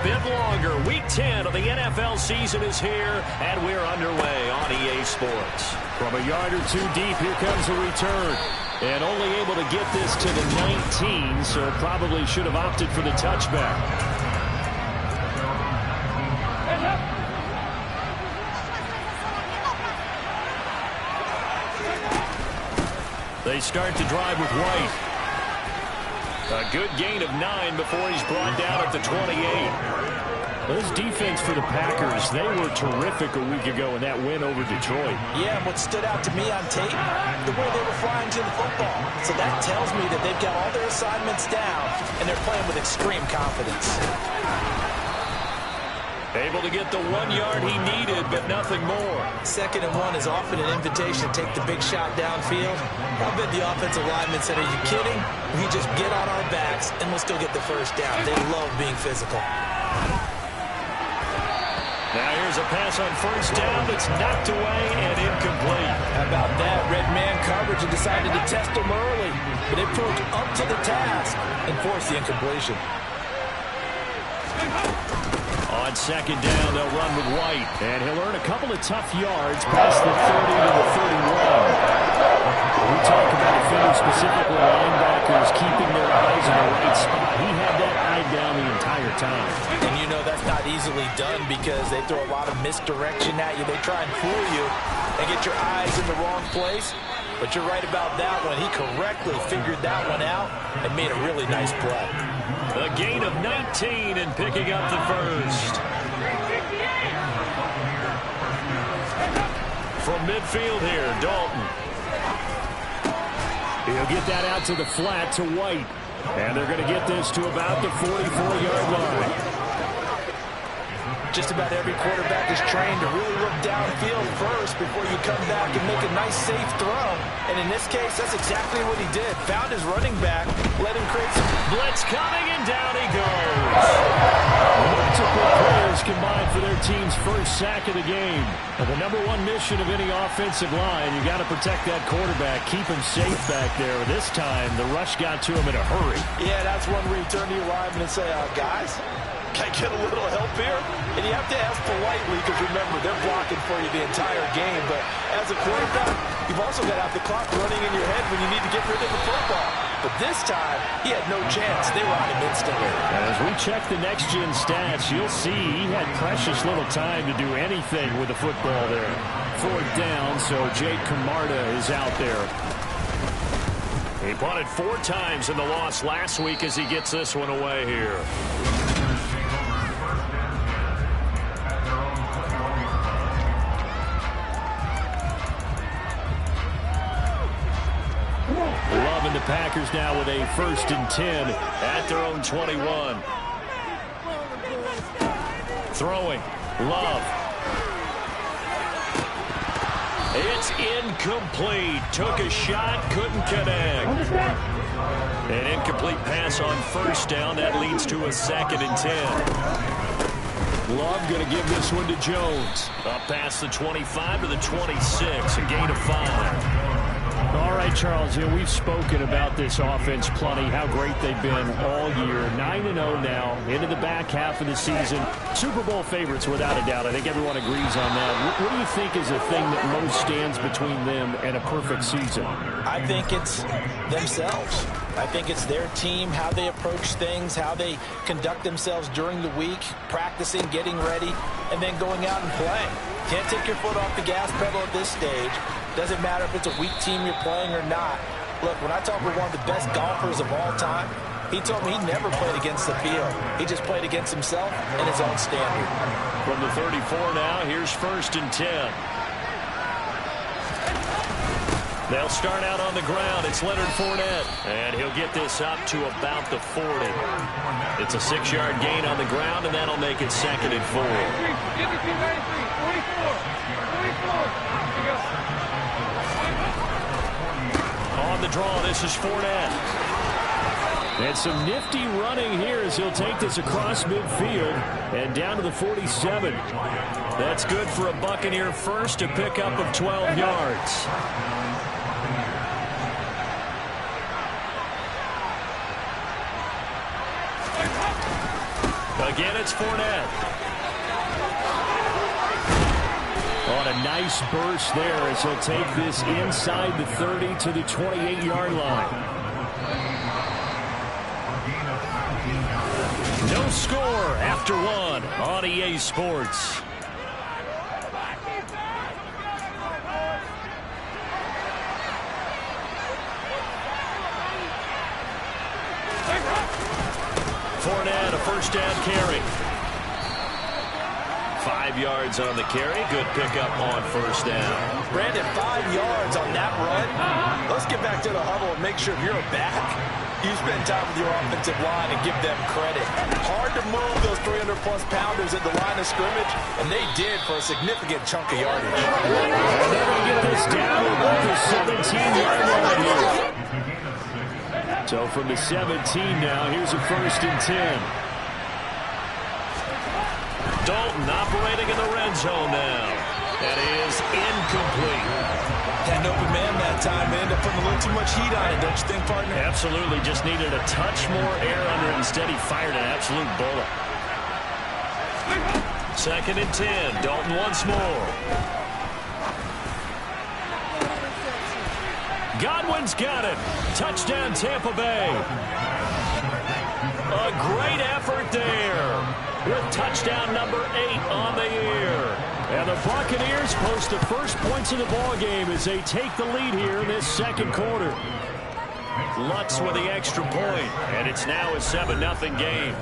bit longer. Week 10 of the NFL season is here, and we're underway on EA Sports. From a yard or two deep, here comes a return. And only able to get this to the 19, so probably should have opted for the touchback. They start to drive with White. A good gain of 9 before he's brought down at the 28. This defense for the Packers, they were terrific a week ago in that win over Detroit. Yeah, and what stood out to me on tape, the way they were flying to the football. So that tells me that they've got all their assignments down, and they're playing with extreme confidence. Able to get the 1 yard he needed, but nothing more. 2nd and 1 is often an invitation to take the big shot downfield. I bet the offensive lineman said, are you kidding? We just get on our backs, and we'll still get the first down. They love being physical. Now here's a pass on first down that's knocked away and incomplete. How about that? Red man coverage and decided to test them early. But they proved up to the task and forced the incompletion. On 2nd down, they'll run with White. And he'll earn a couple of tough yards past the 30 to the 31. We talk about defenders, specifically linebackers, keeping their eyes in the right spot. He had that eye down the entire time. And you know that's not easily done because they throw a lot of misdirection at you. They try and fool you and get your eyes in the wrong place. But you're right about that one. He correctly figured that one out and made a really nice play. A gain of 19 and picking up the first. From midfield here, Dalton. He'll get that out to the flat to White. And they're going to get this to about the 44-yard line. Just about every quarterback is trained to really look downfield first before you come back and make a nice, safe throw. And in this case, that's exactly what he did. Found his running back, let him create some blitz coming, and down he goes. Multiple players combined for their team's first sack of the game. And the #1 mission of any offensive line, you got to protect that quarterback, keep him safe back there. This time, the rush got to him in a hurry. Yeah, that's one where you turn to your lineman and say, guys, can I get a little help here? And you have to ask politely because, remember, they're blocking for you the entire game. But as a quarterback, you've also got to have the clock running in your head when you need to get rid of the football. But this time, he had no chance. They were on him instantly. And as we check the next-gen stats, you'll see he had precious little time to do anything with the football there. 4th down, so Jake Camarda is out there. He punted 4 times in the loss last week as he gets this one away here. Love and the Packers now with a 1st and 10 at their own 21. Throwing. Love. It's incomplete. Took a shot, couldn't connect. An incomplete pass on first down. That leads to a 2nd and 10. Love going to give this one to Jones. Up past the 25 to the 26. A gain of 5. All right, Charles, we've spoken about this offense plenty, how great they've been all year. 9-0 now, into the back half of the season. Super Bowl favorites, without a doubt. I think everyone agrees on that. What do you think is the thing that most stands between them and a perfect season? I think it's themselves. I think it's their team, how they approach things, how they conduct themselves during the week, practicing, getting ready, and then going out and playing. Can't take your foot off the gas pedal at this stage. Doesn't matter if it's a weak team you're playing or not. Look, when I talk with one of the best golfers of all time, he told me he never played against the field. He just played against himself and his own standard. From the 34 now, here's 1st and 10. They'll start out on the ground. It's Leonard Fournette. And he'll get this up to about the 40. It's a 6-yard gain on the ground, and that'll make it 2nd and 4. On the draw, this is Fournette. And some nifty running here as he'll take this across midfield and down to the 47. That's good for a Buccaneer first, a pickup of 12 yards. Again, it's Fournette. On a nice burst there as he'll take this inside the 30 to the 28-yard line. No score after one on EA Sports. Fournette, a first down carry. 5 yards on the carry. Good pickup on first down. Brandon, 5 yards on that run. Let's get back to the huddle and make sure if you're a back, you spend time with your offensive line and give them credit. Hard to move those 300-plus pounders at the line of scrimmage, and they did for a significant chunk of yardage. And they're going to get this down about the 17-yard line here. So from the 17 now, here's a 1st and 10. Dalton operating in the red zone now. That is incomplete. Had an open man that time. They ended up putting a little too much heat on it, don't you think, partner? Absolutely. Just needed a touch more air under it. Instead, he fired an absolute bullet. 2nd and 10. Dalton once more. Godwin's got it. Touchdown, Tampa Bay. A great effort there with touchdown number 8 on the year. And the Buccaneers post the first points of the ball game as they take the lead here in this second quarter. Lutz with the extra point, and it's now a 7-0 game.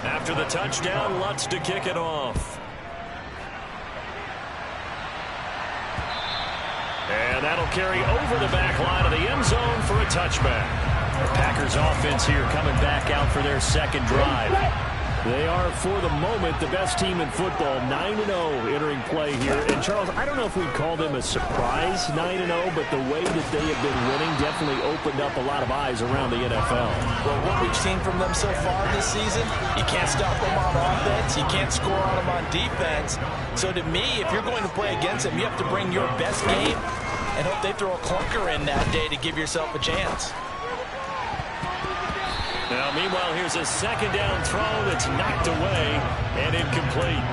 After the touchdown, Lutz to kick it off. And that'll carry over the back line of the end zone for a touchback. The Packers offense here coming back out for their second drive. They are, for the moment, the best team in football, 9-0 entering play here. And, Charles, I don't know if we'd call them a surprise 9-0, but the way that they have been winning definitely opened up a lot of eyes around the NFL. Well, what we've seen from them so far this season, you can't stop them on offense, you can't score on them on defense. So to me, if you're going to play against them, you have to bring your best game and hope they throw a clunker in that day to give yourself a chance. Now, meanwhile, here's a second down throw that's knocked away and incomplete.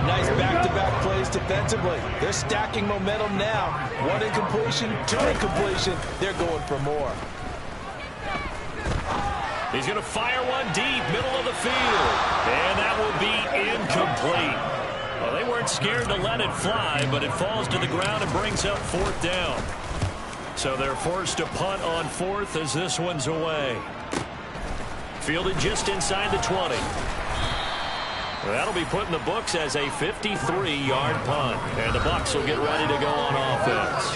Nice back-to-back plays defensively. They're stacking momentum now. 1 incompletion, 2 incompletion. They're going for more. He's going to fire one deep, middle of the field. And that will be incomplete. Well, they weren't scared to let it fly, but it falls to the ground and brings up 4th down. So they're forced to punt on 4th as this one's away. Fielded just inside the 20. That'll be put in the books as a 53-yard punt. And the Bucs will get ready to go on offense.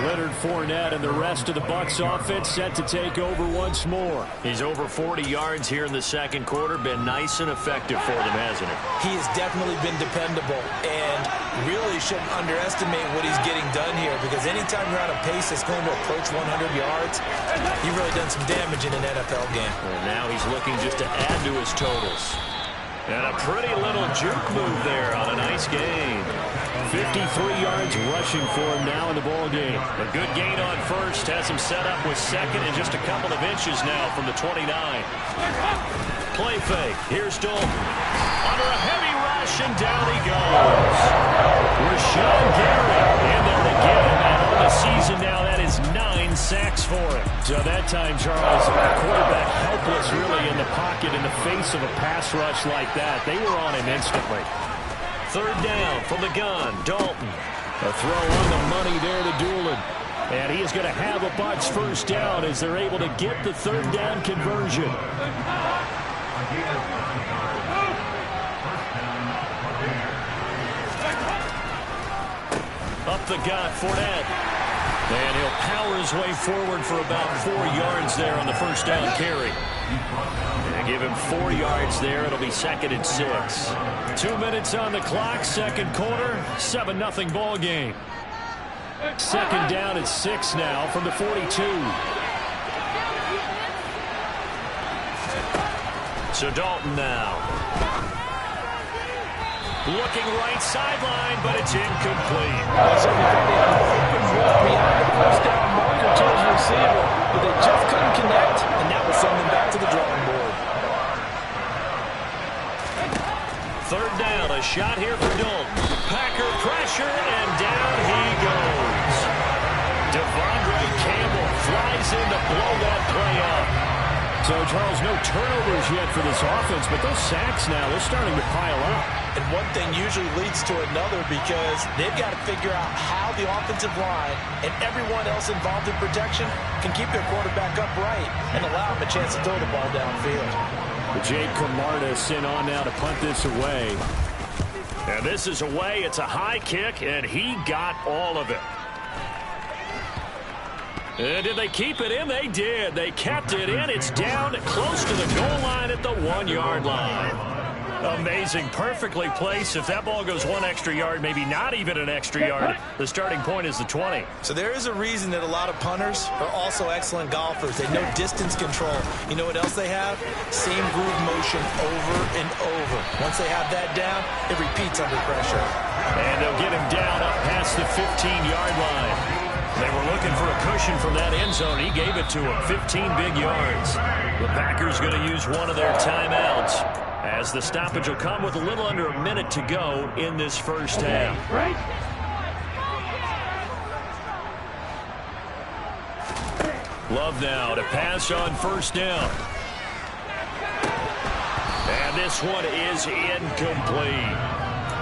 Leonard Fournette and the rest of the Bucs offense set to take over once more. He's over 40 yards here in the second quarter. Been nice and effective for them, hasn't he? He has definitely been dependable and really shouldn't underestimate what he's getting done here, because anytime you're on a pace that's going to approach 100 yards, you've really done some damage in an NFL game. And now he's looking just to add to his totals. And a pretty little juke move there on a nice gain. 53 yards rushing for him now in the ball game. A good gain on first has him set up with second and just a couple of inches now from the 29. Play fake. Here's Dalton. Under a heavy rush, and down he goes. Rashawn Gary in there to get him. And on the season now, that is 9 sacks for him. So that time, Charles, quarterback helpless really in the pocket in the face of a pass rush like that. They were on him instantly. 3rd down from the gun. Dalton. A throw on the money there to Doolin. And he is going to have a Bucs first down as they're able to get the 3rd down conversion. Up the gut, Fournette. And he'll power his way forward for about 4 yards there on the first down carry. And give him 4 yards there. It'll be 2nd and 6. 2 minutes on the clock, second quarter, 7-0 ball game. Second down at 6 now from the 42. So Dalton now. Looking right sideline, but it's incomplete. So we thought they had an open look behind the first down marker to his receiver, but they just couldn't connect, and that will send them back to the drawing board. Third down, a shot here for Dalton. Packer pressure, and down he goes. Devondre Campbell flies in to blow that play up. So, Charles, no turnovers yet for this offense, but those sacks now, they're starting to pile up. And one thing usually leads to another because they've got to figure out how the offensive line and everyone else involved in protection can keep their quarterback upright and allow him a chance to throw the ball downfield. Jake Camarda sent on now to punt this away. And this is away. It's a high kick, and he got all of it. And did they keep it in? They did. They kept it in. It's down close to the goal line at the 1-yard line. Amazing. Perfectly placed. If that ball goes 1 extra yard, maybe not even an extra yard, the starting point is the 20. So there is a reason that a lot of punters are also excellent golfers. They know distance control. You know what else they have? Same groove motion over and over. Once they have that down, it repeats under pressure. And they'll get him down up past the 15-yard line. They were looking for a cushion from that end zone. He gave it to him. 15 big yards. The Packers going to use one of their timeouts as the stoppage will come with a little under a minute to go in this first half. Love now to pass on first down. And this one is incomplete.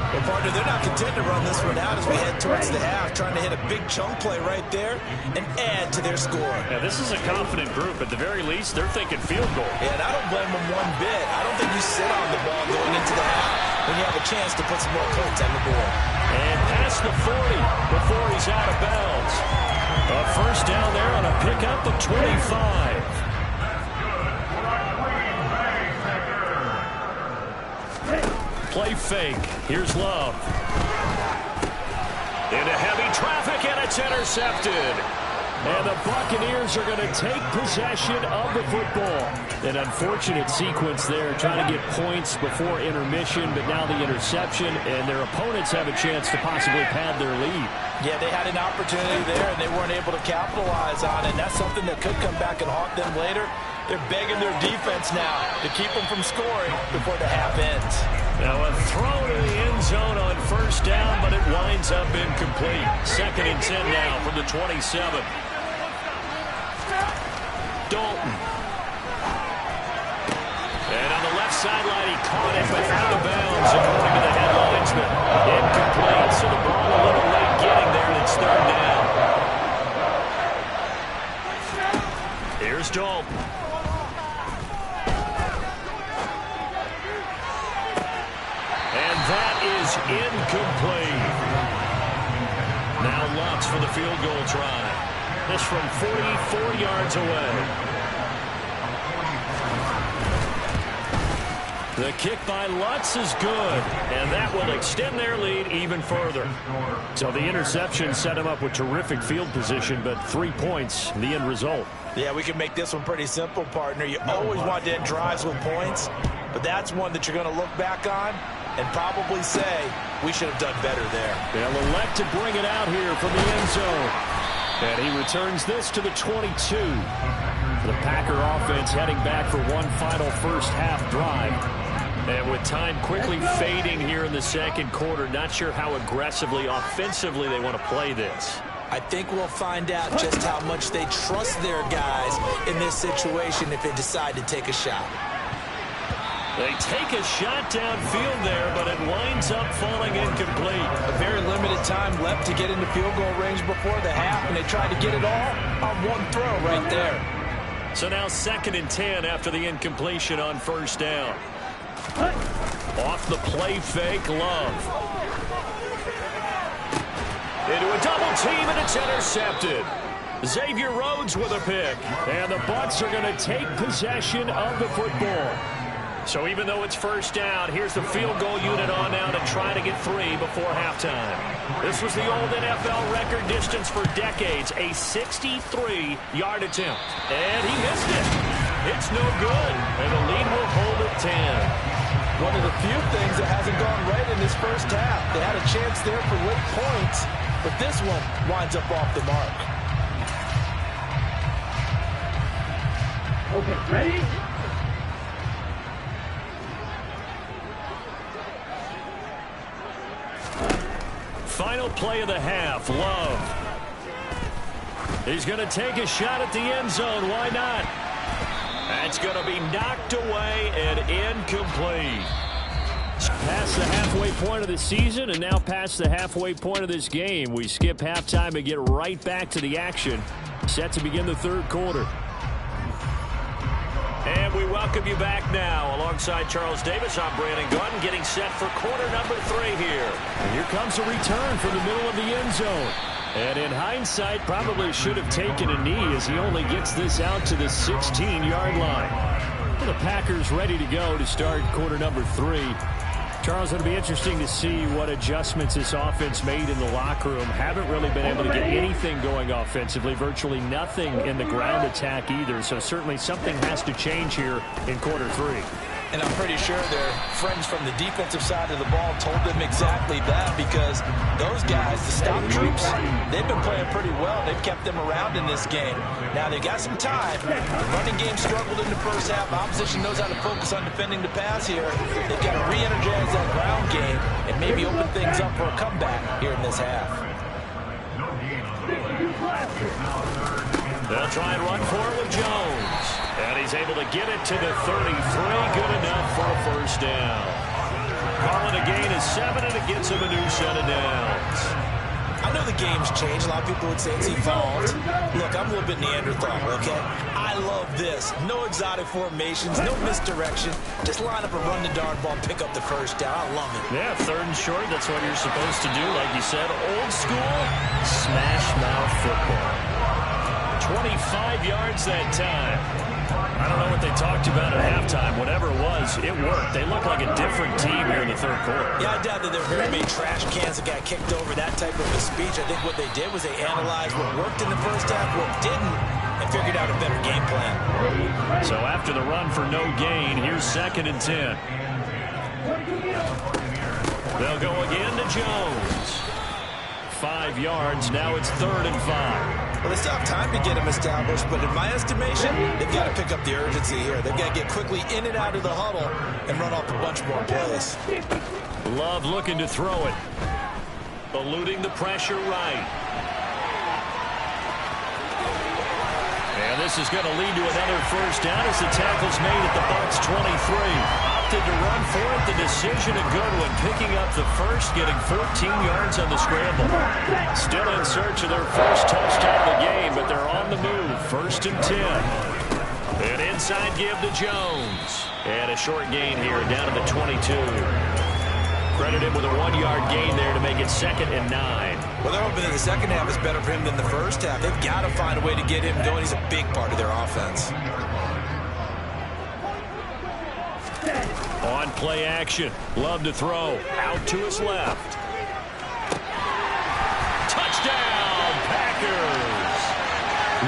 Well, partner, they're not content to run this one out as we head towards the half, trying to hit a big chunk play right there and add to their score. Yeah, this is a confident group. At the very least, they're thinking field goal. Yeah, and I don't blame them one bit. I don't think you sit on the ball going into the half when you have a chance to put some more points on the board. And past the 40 before he's out of bounds. A first down there on a pickup of 25. Play fake. Here's Love. Into heavy traffic, and it's intercepted. And the Buccaneers are going to take possession of the football. An unfortunate sequence there, trying to get points before intermission, but now the interception, and their opponents have a chance to possibly pad their lead. Yeah, they had an opportunity there, and they weren't able to capitalize on it. And that's something that could come back and haunt them later. They're begging their defense now to keep them from scoring before the half ends. Now a throw to the end zone on first down, but it winds up incomplete. 2nd and 10 now from the 27. Dalton. And on the left sideline, he caught it, but out of bounds, according to the head linesman. Incomplete, so the ball a little late getting there, and it's 3rd down. Here's Dalton. And that is incomplete. Now Lutz for the field goal try. This from 44 yards away. The kick by Lutz is good, and that will extend their lead even further. So the interception set him up with terrific field position, but 3 points, the end result. Yeah, we can make this one pretty simple, partner. You always want to end drives with points, but that's one that you're going to look back on and probably say, we should have done better there. They'll elect to bring it out here from the end zone. And he returns this to the 22. The Packer offense heading back for one final first half drive. And with time quickly fading here in the second quarter, not sure how aggressively, offensively they want to play this. I think we'll find out just how much they trust their guys in this situation if they decide to take a shot. They take a shot downfield there, but it winds up falling incomplete. A very limited time left to get into field goal range before the half, and they tried to get it all on one throw right there. So now 2nd and 10 after the incompletion on first down. Off the play fake, Love. Into a double team, and it's intercepted. Xavier Rhodes with a pick. And the Bucs are going to take possession of the football. So even though it's first down, here's the field goal unit on now to try to get 3 before halftime. This was the old NFL record distance for decades, a 63-yard attempt. And he missed it. It's no good, and the lead will hold at 10. One of the few things that hasn't gone right in this first half. They had a chance there for late points, but this one winds up off the mark. Okay, ready? Final play of the half. Love. He's going to take a shot at the end zone. Why not? That's going to be knocked away and incomplete. Past the halfway point of the season and now past the halfway point of this game. We skip halftime and get right back to the action. Set to begin the third quarter. And we welcome you back now. Alongside Charles Davis, I'm Brandon Gaudin, getting set for quarter number 3 here. And here comes a return from the middle of the end zone. And in hindsight, probably should have taken a knee as he only gets this out to the 16-yard line. The Packers ready to go to start quarter number 3. Charles, it'll be interesting to see what adjustments this offense made in the locker room. Haven't really been able to get anything going offensively, virtually nothing in the ground attack either. So certainly something has to change here in quarter 3. And I'm pretty sure their friends from the defensive side of the ball told them exactly that, because those guys, the stop troops, they've been playing pretty well. They've kept them around in this game. Now they got some time. The running game struggled in the first half. Opposition knows how to focus on defending the pass here. They've got to re-energize that ground game and maybe open things up for a comeback here in this half. They'll try and run for it with Jones. And he's able to get it to the 33. Good enough for a first down. Calling a gain of 7, and it gets him a new set of downs. I know the game's changed. A lot of people would say it's evolved. Look, I'm a little bit Neanderthal, okay? I love this. No exotic formations, no misdirection. Just line up and run the darn ball, pick up the first down. I love it. Yeah, third and short, that's what you're supposed to do. Like you said, old school, smash mouth football. 25 yards that time. I don't know what they talked about at halftime. Whatever it was, it worked. They look like a different team here in the third quarter. Yeah, I doubt that there were very many trash cans that got kicked over, that type of a speech. I think what they did was they analyzed what worked in the first half, what didn't, and figured out a better game plan. So after the run for no gain, here's 2nd and 10. They'll go again to Jones. 5 yards. Now it's 3rd and 5. Well, they still have time to get him established, but in my estimation, they've got to pick up the urgency here. They've got to get quickly in and out of the huddle and run off a bunch more plays. Love looking to throw it. Eluding the pressure right. And this is going to lead to another first down as the tackle's made at the Bucs 23. Opted to run for it. The decision a good one. Picking up the first, getting 14 yards on the scramble. Still in search of their first touchdown of the game, but they're on the move. 1st and 10. An inside give to Jones. And a short gain here down to the 22. Credited with a 1-yard gain there to make it 2nd and 9. Well, they're hoping that the second half is better for him than the first half. They've got to find a way to get him going. He's a big part of their offense. On play action. Love to throw. Out to his left. Touchdown, Packers.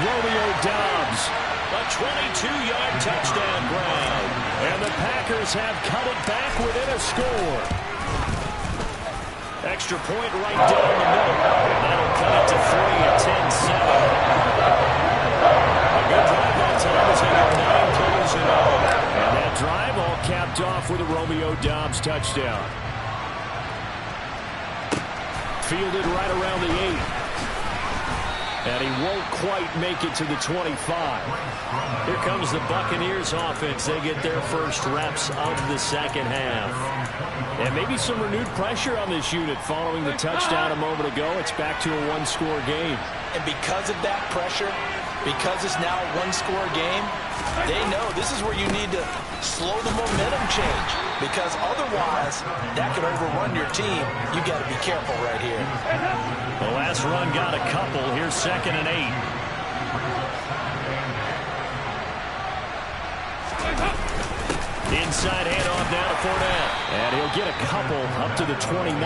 Romeo Doubs. A 22-yard touchdown grab. And the Packers have cut it back within a score. Extra point right down the middle. And that'll cut it to 3 at 10-7. A good drive that time as they got 9 plays in all. And that drive all capped off with a Romeo Doubs touchdown. Fielded right around the 8. And he won't quite make it to the 25. Here comes the Buccaneers offense. They get their first reps of the second half. And maybe some renewed pressure on this unit following the touchdown a moment ago. It's back to a 1-score game. And because of that pressure, because it's now a 1-score game, they know this is where you need to slow the momentum change, because otherwise that could overrun your team. You got to be careful right here. The last run got a couple. Here's 2nd and 8. Inside handoff now to Fournette. And he'll get a couple up to the 29. 2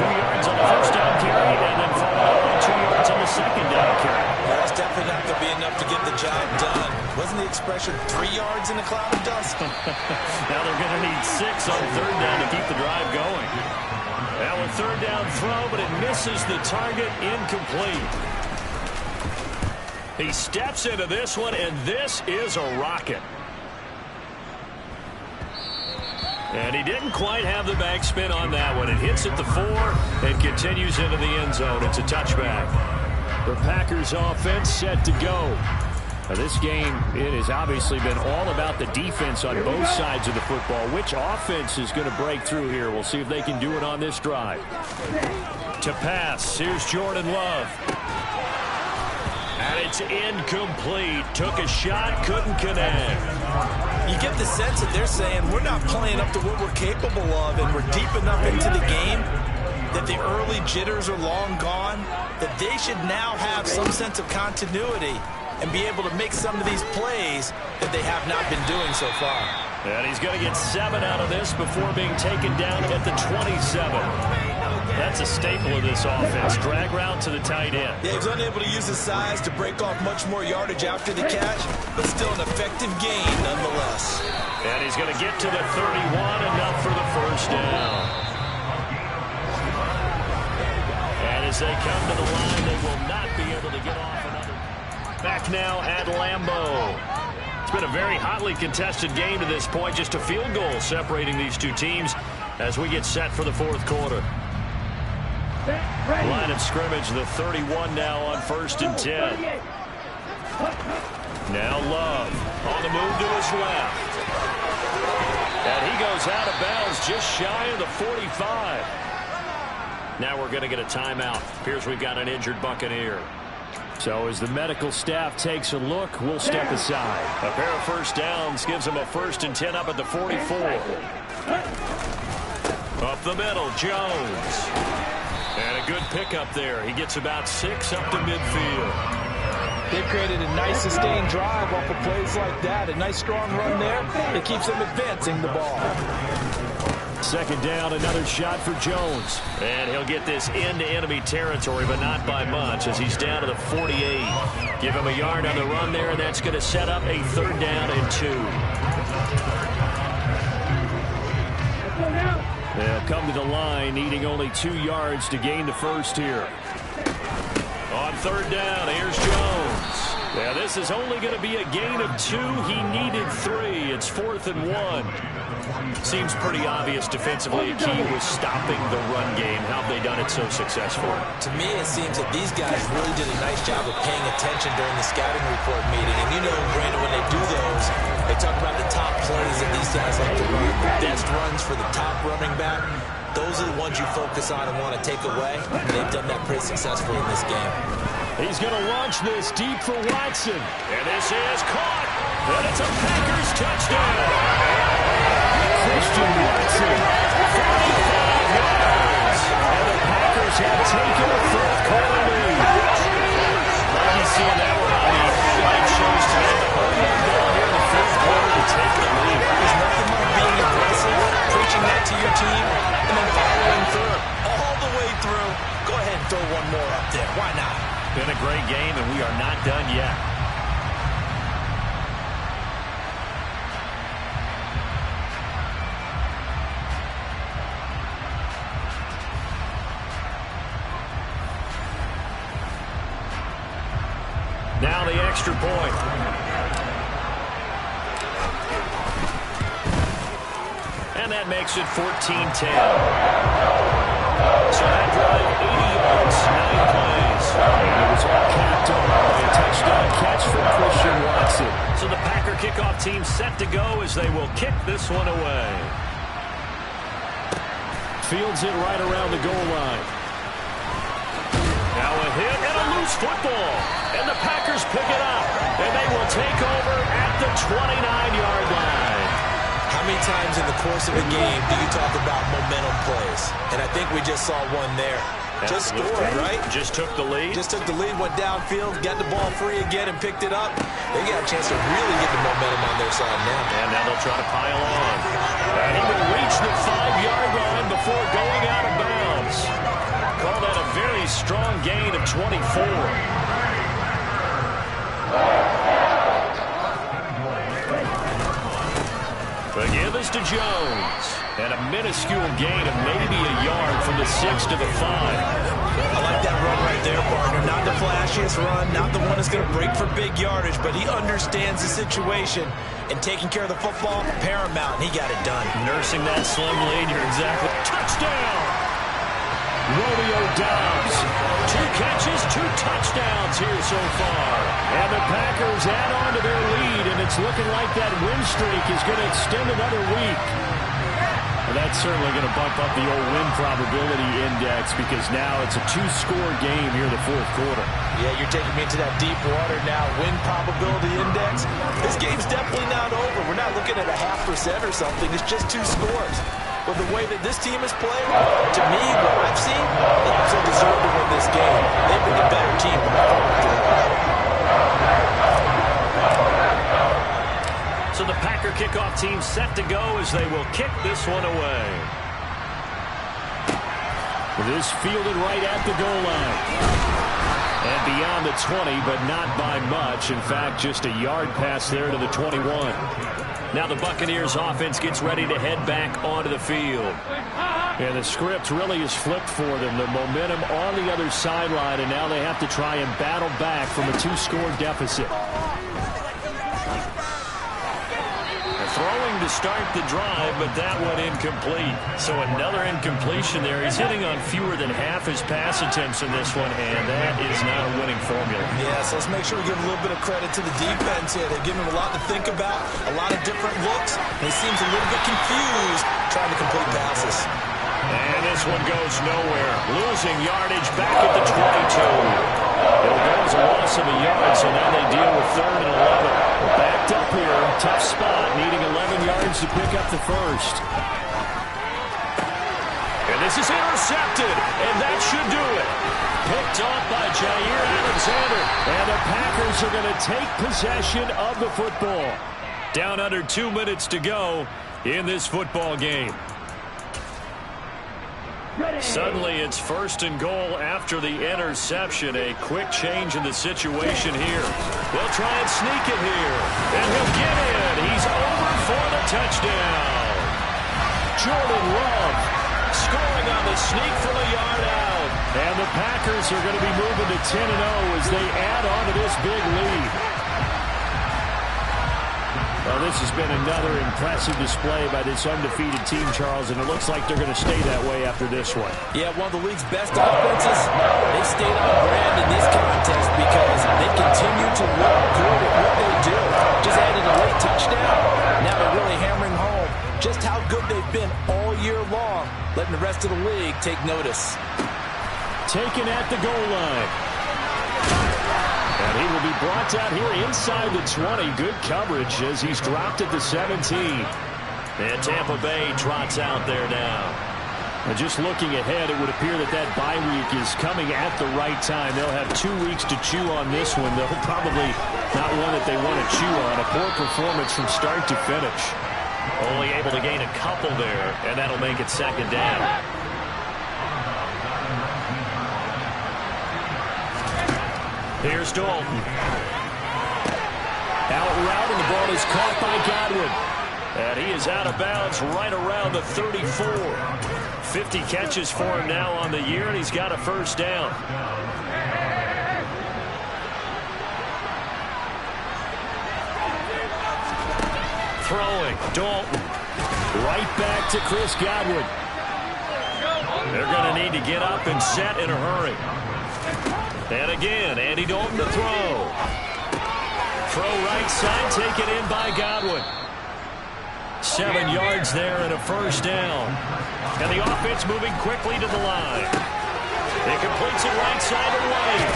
yards on the first down carry, and then followed up by 2 yards on the second down carry. Well, that's definitely not going to be enough to get the job done. Wasn't the expression 3 yards in a cloud of dust? Now they're going to need 6 on 3rd down to keep the drive going. Now a 3rd down throw, but it misses the target. Incomplete. He steps into this one, and this is a rocket. And he didn't quite have the backspin on that one. It hits at the 4 and continues into the end zone. It's a touchback. The Packers offense set to go. Now this game, it has obviously been all about the defense on both sides of the football. Which offense is going to break through here? We'll see if they can do it on this drive. To pass, here's Jordan Love. And it's incomplete. Took a shot, couldn't connect. You get the sense that they're saying we're not playing up to what we're capable of, and we're deep enough into the game that the early jitters are long gone, that they should now have some sense of continuity and be able to make some of these plays that they have not been doing so far. And he's going to get 7 out of this before being taken down at the 27. That's a staple of this offense. Drag route to the tight end. Yeah, he's unable to use his size to break off much more yardage after the catch, but still an effective gain nonetheless. And he's going to get to the 31, enough for the first down. And as they come to the line, they will not be able to get off another. Back now at Lambeau. It's been a very hotly contested game to this point. Just a field goal separating these two teams as we get set for the fourth quarter. Line of scrimmage, the 31 now on 1st and 10. Now Love on the move to his left. And he goes out of bounds just shy of the 45. Now we're going to get a timeout. Appears we've got an injured Buccaneer. So as the medical staff takes a look, we'll step aside. A pair of first downs gives him a 1st and 10 up at the 44. Up the middle, Jones. And a good pickup there. He gets about 6 up to midfield. They've created a nice sustained drive off of plays like that. A nice strong run there. It keeps them advancing the ball. 2nd down, another shot for Jones. And he'll get this into enemy territory, but not by much as he's down to the 48. Give him a yard on the run there, and that's going to set up a 3rd down and 2. They'll come to the line, needing only 2 yards to gain the first here. On 3rd down, here's Jones. Yeah, this is only going to be a gain of 2. He needed 3. It's 4th and 1. Seems pretty obvious defensively. A key was stopping the run game. How have they done it so successfully? To me, it seems that these guys really did a nice job of paying attention during the scouting report meeting. And you know, Brandon, when they do those, they talk about the top plays that these guys like to run. The best runs for the top running back. Those are the ones you focus on and want to take away. They've done that pretty successfully in this game. He's going to launch this deep for Watson. And this is caught. And it's a Packers touchdown. Christian Watson, 45 yards. And the Packers have taken a 4th quarter lead. Like you see that one on the live shows today. The home run ball here in the 4th quarter to take the lead. There's nothing like being aggressive, preaching that to your team, and then following through all the way through. Go ahead and throw one more up there. Why not? Been a great game, and we are not done yet. Now the extra point. And that makes it 14-10. So that drive, 80 yards, 9 plays. And it was all capped off by a touchdown catch from Christian Watson. So the Packer kickoff team set to go as they will kick this one away. Fields it right around the goal line. Now a hit and a loose football. And the Packers pick it up. And they will take over at the 29-yard line. How many times in the course of a game do you talk about momentum plays? And I think we just saw one there. Just scored, right? Just took the lead. Just took the lead, went downfield, got the ball free again, and picked it up. They got a chance to really get the momentum on their side now. And now they'll try to pile on. And he will reach the 5-yard line before going out of bounds. Call that a very strong gain of 24. The give is to Jones. And a minuscule gain of maybe a yard from the 6 to the 5. I like that run right there, partner. Not the flashiest run, not the one that's going to break for big yardage, but he understands the situation, and taking care of the football, paramount, and he got it done. Nursing that slim lead, you're exactly. Touchdown! Romeo Doubs. 2 catches, 2 touchdowns here so far. And the Packers add on to their lead, and it's looking like that win streak is going to extend another week. Well, that's certainly going to bump up the old win probability index because now it's a 2-score game here in the 4th quarter. Yeah, you're taking me into that deep water now. Win probability index. This game's definitely not over. We're not looking at a 0.5% or something. It's just 2 scores. But the way that this team has played, to me, what I've seen, they absolutely deserve to win this game. They've been the better team. So the Packer kickoff team set to go as they will kick this one away. This fielded right at the goal line. And beyond the 20, but not by much. In fact, just a yard pass there to the 21. Now the Buccaneers offense gets ready to head back onto the field. And the script really is flipped for them. The momentum on the other sideline, and now they have to try and battle back from a 2-score deficit. Throwing to start the drive, but that one incomplete. So another incompletion there. He's hitting on fewer than half his pass attempts in this one, and that is not a winning formula. Yeah, so let's make sure we give a little bit of credit to the defense here. They've given him a lot to think about, a lot of different looks, and he seems a little bit confused trying to complete passes. And this one goes nowhere. Losing yardage back at the 22. It'll go as a loss of a yard, so now they deal with 3rd and 11. Backed up here, tough spot, needing 11 yards to pick up the first. And this is intercepted, and that should do it. Picked off by Jair Alexander. And the Packers are going to take possession of the football. Down under 2 minutes to go in this football game. Suddenly it's 1st and goal after the interception. A quick change in the situation here. They'll try and sneak it here. And he'll get in. He's over for the touchdown. Jordan Love scoring on the sneak from a yard out. And the Packers are going to be moving to 10-0 as they add on to this big lead. Well, this has been another impressive display by this undefeated team, Charles, and it looks like they're going to stay that way after this one. Yeah, one of the league's best offenses. They've stayed on brand in this contest because they continue to look good at what they do. Just added a late touchdown. Now they're really hammering home just how good they've been all year long, letting the rest of the league take notice. Taken at the goal line. And he will be brought out here inside the 20. Good coverage as he's dropped at the 17. And Tampa Bay trots out there now. And just looking ahead, it would appear that that bye week is coming at the right time. They'll have 2 weeks to chew on this one, though. Probably not one that they want to chew on. A poor performance from start to finish. Only able to gain a couple there, and that'll make it 2nd down. Here's Dalton. Out route, and the ball is caught by Godwin. And he is out of bounds right around the 34. 50 catches for him now on the year, and he's got a 1st down. Throwing, Dalton. Right back to Chris Godwin. They're going to need to get up and set in a hurry. And again, Andy Dalton to throw. Throw right side, taken in by Godwin. 7 yards there and a 1st down. And the offense moving quickly to the line. It completes it right side to White.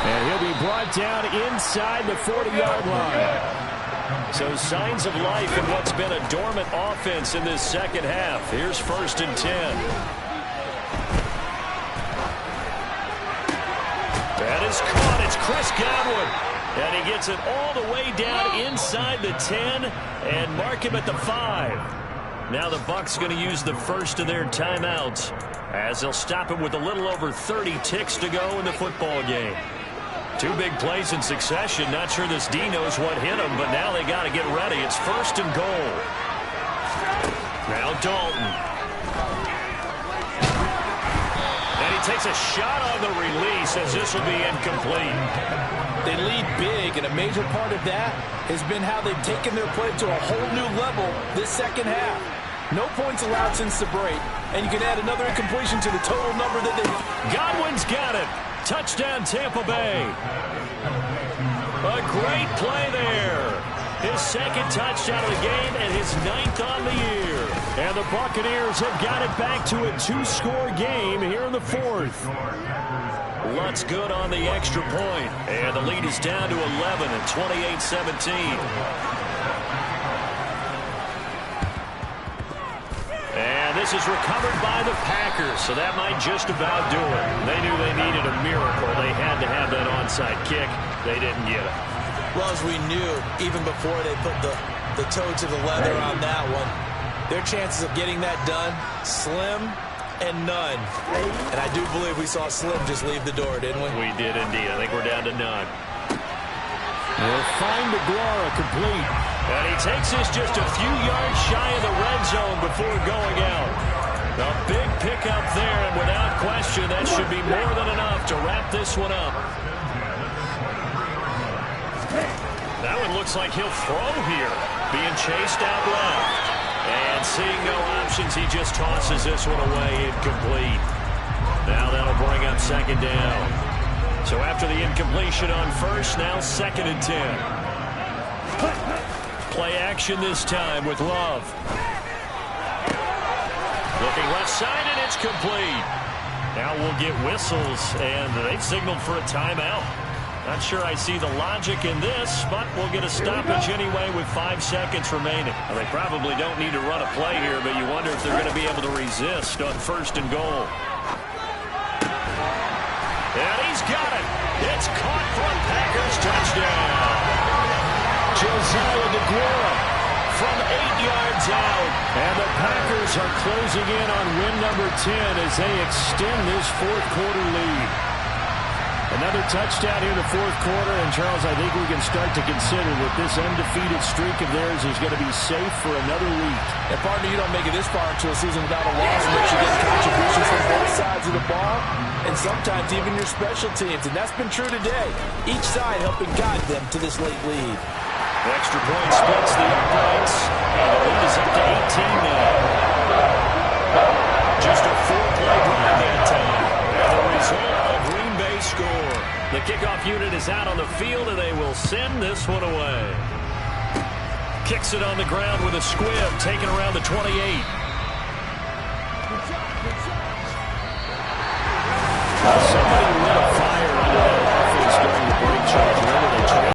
And he'll be brought down inside the 40-yard line. So signs of life in what's been a dormant offense in this 2nd half. Here's 1st and 10. That is caught. It's Chris Godwin. And he gets it all the way down inside the 10 and mark him at the 5. Now the Bucs going to use the first of their timeouts as they'll stop him with a little over 30 ticks to go in the football game. 2 big plays in succession. Not sure this D knows what hit him, but now they got to get ready. It's 1st and goal. Now now Dalton. And he takes a shot on the release as this will be incomplete. They lead big, and a major part of that has been how they've taken their play to a whole new level this second half. No points allowed since the break, and you can add another incompletion to the total number that they... Godwin's got it. Touchdown, Tampa Bay. A great play there. His second touchdown of the game and his 9th on the year. And the Buccaneers have got it back to a 2-score game here in the 4th. Lutz good on the extra point. And the lead is down to 11 at 28-17. And this is recovered by the Packers, so that might just about do it. They knew they needed a miracle. They had to have that onside kick. They didn't get it. Well, as we knew, even before they put the toe to the leather on that one, their chances of getting that done, slim and none. And I do believe we saw Slim just leave the door, didn't we? We did indeed. I think we're down to none. We'll find Aguara complete. And he takes this just a few yards shy of the red zone before going out. A big pickup there, and without question, that should be more than enough to wrap this one up. That one looks like he'll throw here. Being chased out left. And seeing no options, he just tosses this one away incomplete. Now that'll bring up second down. So after the incompletion on first, now 2nd and 10. Play action this time with Love. Looking left side, and it's complete. Now we'll get whistles, and they've signaled for a timeout. Not sure I see the logic in this, but we'll get a stoppage anyway with 5 seconds remaining. Well, they probably don't need to run a play here, but you wonder if they're going to be able to resist on 1st and goal. And he's got it. It's caught for a Packers touchdown. Josiah DeGuara from 8 yards out. And the Packers are closing in on win number 10 as they extend this 4th quarter lead. Another touchdown here in the 4th quarter, and Charles, I think we can start to consider that this undefeated streak of theirs is going to be safe for another week. And partner, you don't make it this far into a season without a loss, but you get contributions from both sides of the ball, and sometimes even your special teams, and that's been true today. Each side helping guide them to this late lead. The extra point splits the uprights, and the lead is up to 18 now. Just a 4-play drive that time. And the result, a Green Bay score. The kickoff unit is out on the field, and they will send this one away. Kicks it on the ground with a squib, taken around the 28. Somebody lit a fire under that offense during the break, Charles.